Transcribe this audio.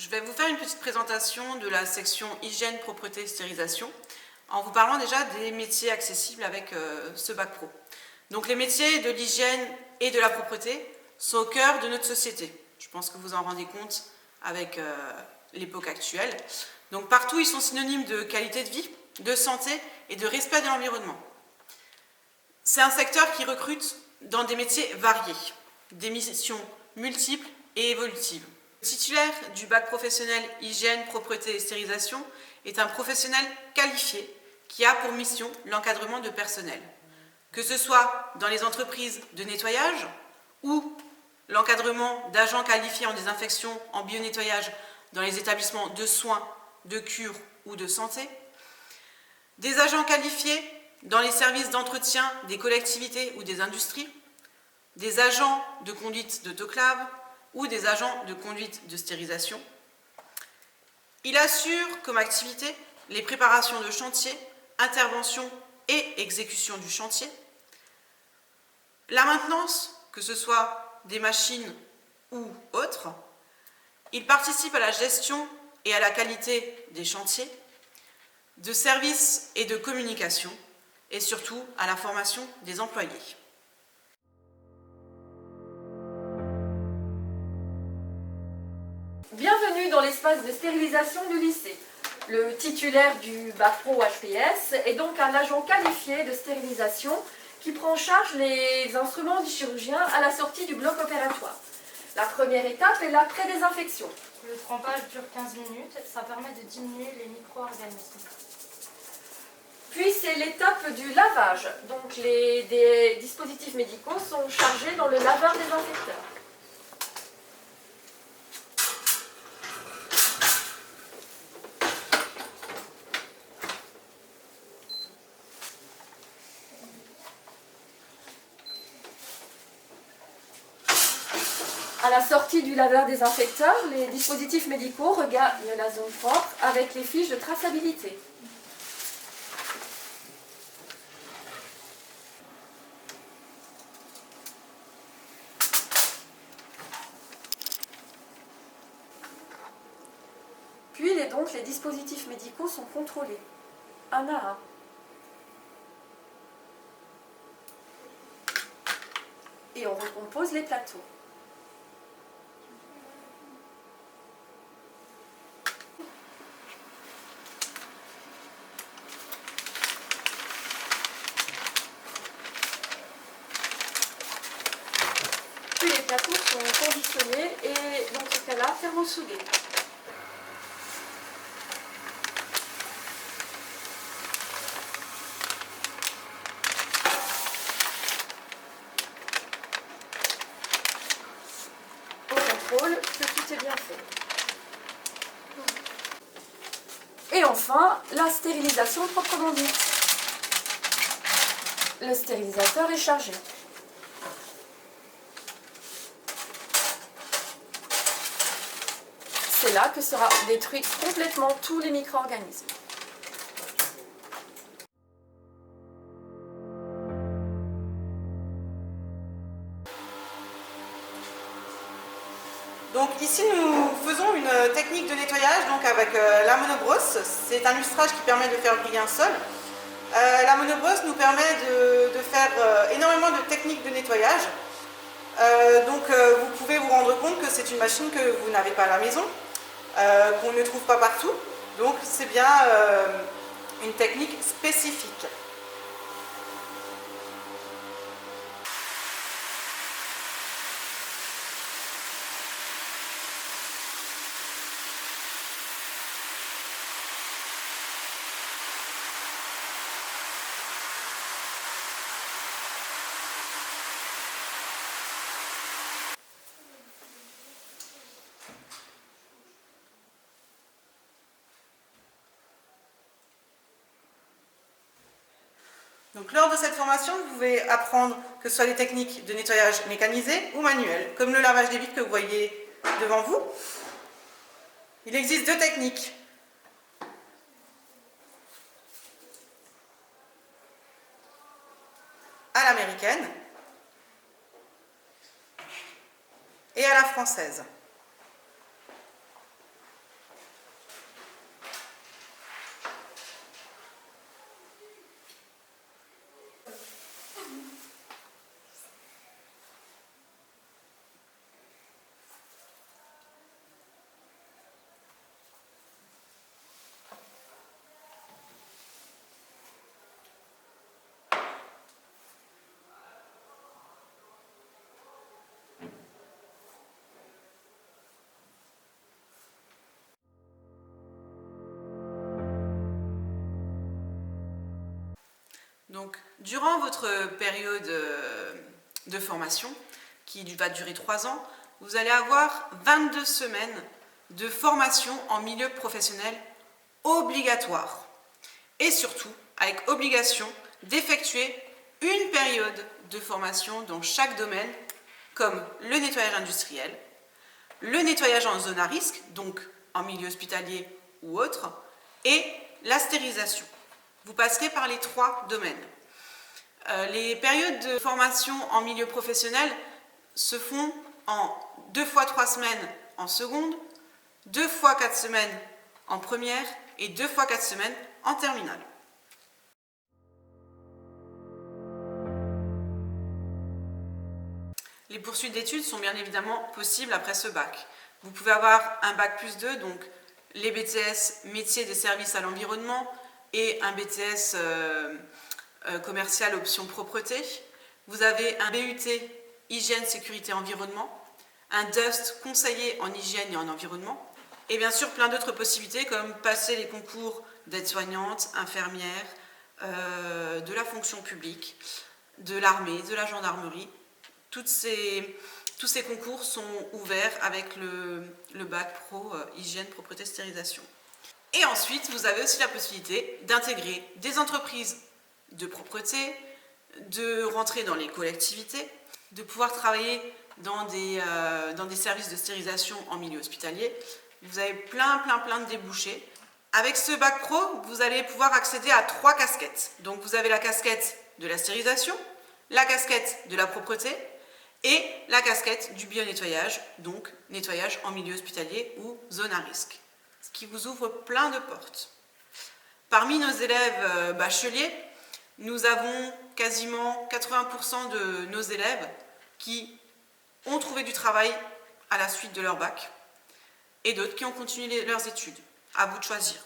Je vais vous faire une petite présentation de la section hygiène, propreté, stérilisation en vous parlant déjà des métiers accessibles avec ce bac pro. Donc les métiers de l'hygiène et de la propreté sont au cœur de notre société. Je pense que vous en rendez compte avec l'époque actuelle. Donc partout, ils sont synonymes de qualité de vie, de santé et de respect de l'environnement. C'est un secteur qui recrute dans des métiers variés, des missions multiples et évolutives. Le titulaire du bac professionnel hygiène, propreté et stérilisation est un professionnel qualifié qui a pour mission l'encadrement de personnel, que ce soit dans les entreprises de nettoyage ou l'encadrement d'agents qualifiés en désinfection, en bionettoyage dans les établissements de soins, de cure ou de santé, des agents qualifiés dans les services d'entretien des collectivités ou des industries, des agents de conduite d'autoclave ou des agents de conduite de stérilisation. Il assure comme activité les préparations de chantier, intervention et exécution du chantier, la maintenance, que ce soit des machines ou autres. Il participe à la gestion et à la qualité des chantiers, de services et de communication, et surtout à la formation des employés. Bienvenue dans l'espace de stérilisation du lycée. Le titulaire du bac pro HPS est donc un agent qualifié de stérilisation qui prend en charge les instruments du chirurgien à la sortie du bloc opératoire. La première étape est la pré-désinfection. Le trempage dure 15 minutes, ça permet de diminuer les micro-organismes. Puis c'est l'étape du lavage. Donc des dispositifs médicaux sont chargés dans le laveur désinfecteur. À la sortie du laveur désinfecteur, les dispositifs médicaux regagnent la zone propre avec les fiches de traçabilité. Puis les dispositifs médicaux sont contrôlés, un à un. Et on recompose les plateaux. Puis les plateaux sont conditionnés et dans ce cas-là, thermosoudés. On contrôle que tout est bien fait. Et enfin, la stérilisation proprement dite. Le stérilisateur est chargé. C'est là que sera détruit complètement tous les micro-organismes. Donc ici nous faisons une technique de nettoyage donc avec la monobrosse. C'est un lustrage qui permet de faire briller un sol. La monobrosse nous permet de faire énormément de techniques de nettoyage. Vous pouvez vous rendre compte que c'est une machine que vous n'avez pas à la maison, qu'on ne trouve pas partout. Donc c'est bien une technique spécifique. Donc, lors de cette formation, vous pouvez apprendre que ce soit des techniques de nettoyage mécanisées ou manuelles, comme le lavage des vitres que vous voyez devant vous. Il existe deux techniques. À l'américaine et à la française. Donc, durant votre période de formation, qui va durer 3 ans, vous allez avoir 22 semaines de formation en milieu professionnel obligatoire. Et surtout, avec obligation d'effectuer une période de formation dans chaque domaine, comme le nettoyage industriel, le nettoyage en zone à risque, donc en milieu hospitalier ou autre, et la stérilisation. Vous passerez par les 3 domaines. Les périodes de formation en milieu professionnel se font en 2 fois 3 semaines en seconde, 2 fois 4 semaines en première et 2 fois 4 semaines en terminale. Les poursuites d'études sont bien évidemment possibles après ce bac. Vous pouvez avoir un bac plus 2, donc les BTS métiers des services à l'environnement et un BTS commercial option propreté. Vous avez un BUT hygiène, sécurité, environnement, un DUST conseiller en hygiène et en environnement, et bien sûr plein d'autres possibilités comme passer les concours d'aide-soignante, infirmière, de la fonction publique, de l'armée, de la gendarmerie. Tous ces concours sont ouverts avec le bac pro hygiène, propreté, stérilisation. Et ensuite, vous avez aussi la possibilité d'intégrer des entreprises de propreté, de rentrer dans les collectivités, de pouvoir travailler dans des services de stérilisation en milieu hospitalier. Vous avez plein de débouchés. Avec ce bac pro, vous allez pouvoir accéder à 3 casquettes. Donc vous avez la casquette de la stérilisation, la casquette de la propreté et la casquette du bio-nettoyage, donc nettoyage en milieu hospitalier ou zone à risque, ce qui vous ouvre plein de portes. Parmi nos élèves bacheliers, nous avons quasiment 80% de nos élèves qui ont trouvé du travail à la suite de leur bac et d'autres qui ont continué leurs études. À vous de choisir.